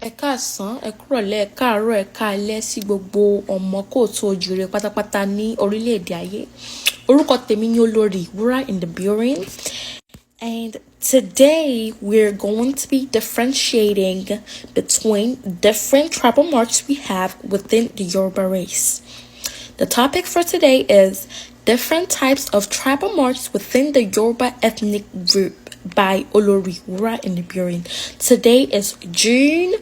Ẹ káàsán, ẹ kúrọ̀lẹ́, ẹ káàárọ̀, ẹ káalẹ́ sí gbogbo ọmọ kóòtù òjìrè pátápátá ní orílẹ̀-èdè ayé. Orúkọ tèmi ni Olorì in the building. And today we're going to be differentiating between different tribal marks we have within the Yoruba race. The topic for today is different types of tribal marks within the Yoruba Ethnic Group by Olorì in the building. Today is June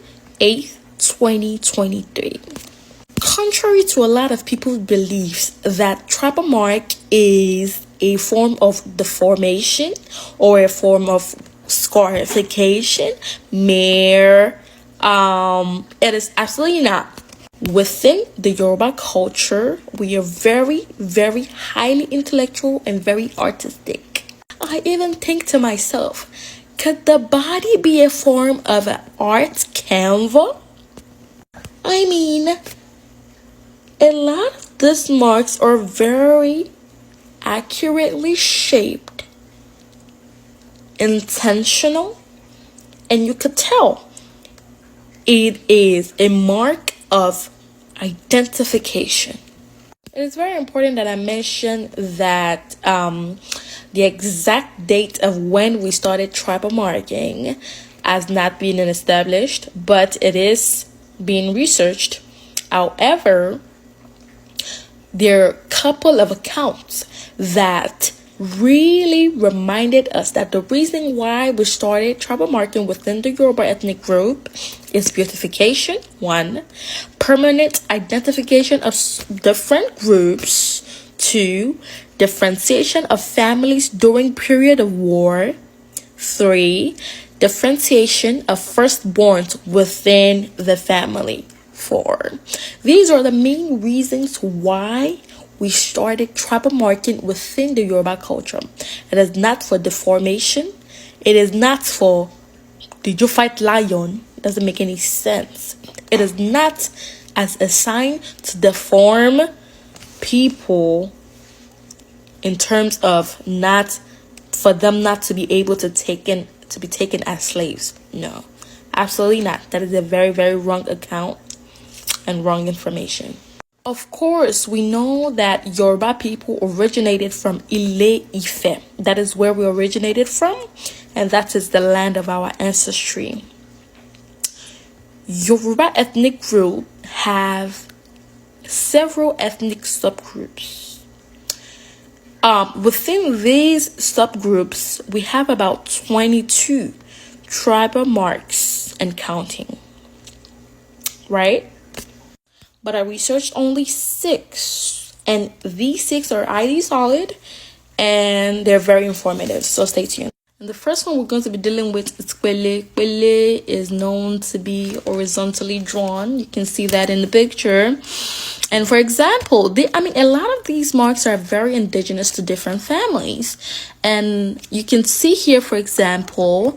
8th, 2023. Contrary to a lot of people's beliefs that tribal mark is a form of deformation or a form of scarification, it is absolutely not. Within the Yoruba culture, we are very, very highly intellectual and very artistic. I even think to myself, could the body be a form of an art Canva? I mean, a lot of these marks are very accurately shaped, intentional, and you could tell it is a mark of identification. It is very important that I mention that the exact date of when we started tribal marking has not been established, but it is being researched. However, there are a couple of accounts that really reminded us that the reason why we started tribal marking within the Yoruba ethnic group is beautification, one, permanent identification of different groups, two, differentiation of families during period of war, three, differentiation of firstborns within the family, four. These are the main reasons why we started tribal marking within the Yoruba culture. It is not for deformation. It is not for, did you fight lion? It doesn't make any sense. It is not as a sign to deform people in terms of not for them not to be able to be taken as slaves. No, absolutely not. That is a very, very wrong account and wrong information. Of course, we know that Yoruba people originated from Ile-Ife. That is where we originated from, and that is the land of our ancestry. Yoruba ethnic group have several ethnic subgroups. Within these subgroups, we have about 22 tribal marks and counting, right? But I researched only 6, and these 6 are highly solid and they're very informative, so stay tuned. And the first one we're going to be dealing with is Kwele. Kwele is known to be horizontally drawn. You can see that in the picture. And for example, a lot of these marks are very indigenous to different families. And you can see here, for example,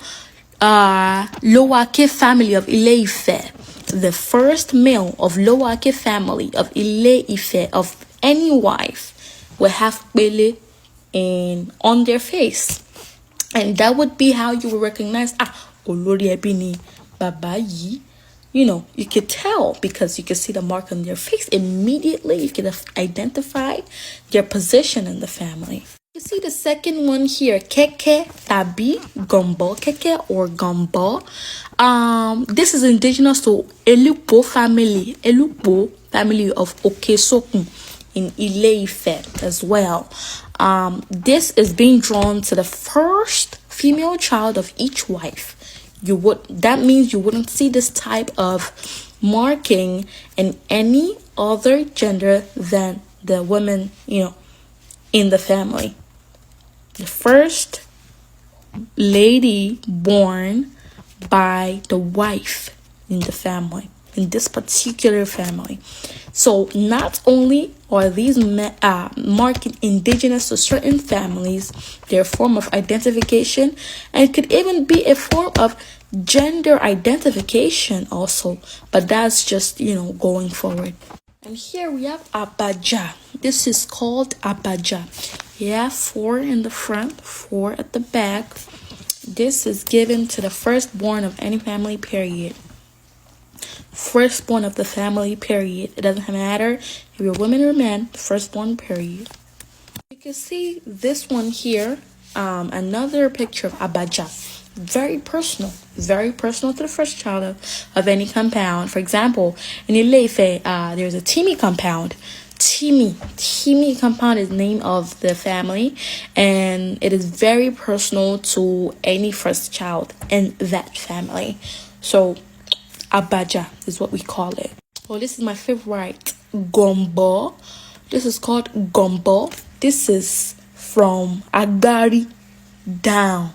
Lowake family of Ile-Ife. The first male of Lowake family of Ile-Ife, of any wife, will have Kwele on their face. And that would be how you will recognize, Olorì Ebini Babayi. You know, you could tell because you could see the mark on their face. Immediately, you can identify their position in the family. You see the second one here, Keke Tabi Gombo, Keke or Gombo. This is indigenous to Elupo family of Okesokun in Ile-Ife as well. This is being drawn to the first female child of each wife. That means you wouldn't see this type of marking in any other gender than the women, in the family. The first lady born by the wife in the family, in this particular family. So not only are these marking indigenous to certain families, they're a form of identification, and could even be a form of gender identification also, but that's just going forward. And here we have Abaja. This is called Abaja. Yeah, 4 in the front, 4 at the back. This is given to the firstborn of any family, period. firstborn of the family, period. It doesn't matter if you're a woman or a man, firstborn, period. You can see this one here, another picture of Abaja. Very personal to the first child of any compound. For example, in Ilefe, there's a Timi compound. Timi compound is the name of the family, and it is very personal to any first child in that family. So Abaja is what we call it. Oh, this is my favorite, gombo. This is called gombo. This is from Agari down,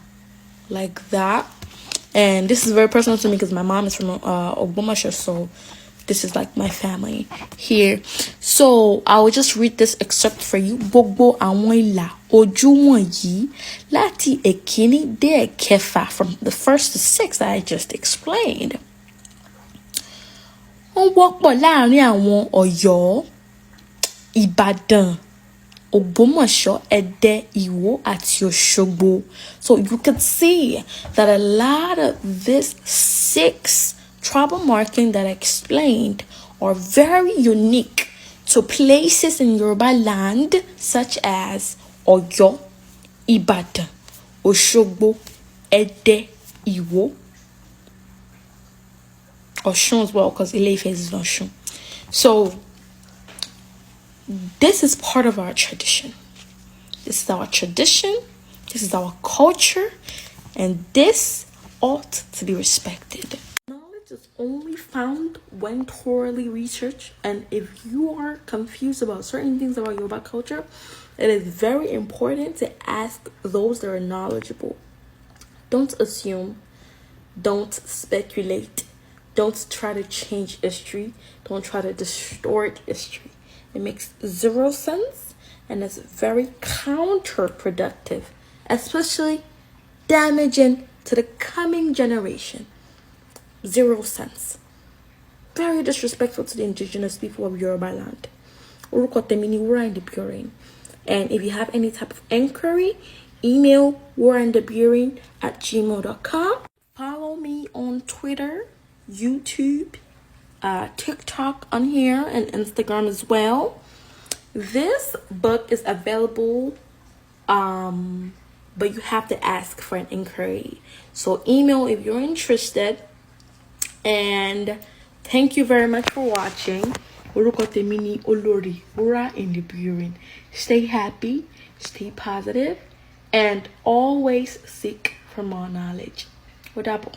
like that. And this is very personal to me because my mom is from Ogbomoso, so this is like my family here. So I will just read this excerpt for you. Gbogbo àwọn ìlà ojú wọ̀nyí láti èkíní dé ẹ̀kẹfà, from the 1st to 6th that I just explained. Wọ́n wọ́pọ̀ láàrin àwọn Ọ̀yọ́, Ìbàdàn, Ògbómọ̀ṣọ́, Ẹdẹ, Ìwó, àti Òṣogbo. So you can see that a lot of these 6 tribal markings that I explained are very unique to places in Yoruba land such as Ọ̀yọ́, Ìbàdàn, Òṣogbo, Ẹdẹ, Ìwó, Ọ̀ṣun as well, because Ile-Ife is Ọ̀ṣun. So this is part of our tradition. This is our tradition. This is our culture. And this ought to be respected. Knowledge is only found when thoroughly researched. And if you are confused about certain things about Yoruba culture, it is very important to ask those that are knowledgeable. Don't assume. Don't speculate. Don't try to change history. Don't try to distort history. It makes 0 sense, and it's very counterproductive, especially damaging to the coming generation. 0 sense. Very disrespectful to the indigenous people of Yoruba land. Orúkọ tèmi ni Wura in the Bureau. And if you have any type of inquiry, email wurainthebureau@gmail.com. Follow me on Twitter, YouTube, TikTok on here, and Instagram as well. This book is available, but you have to ask for an inquiry. So email if you're interested. And thank you very much for watching. Orúkọ tèmi ni Olorì, Wura in the Bureau. Stay happy, stay positive, and always seek for more knowledge. Ó dàbọ̀.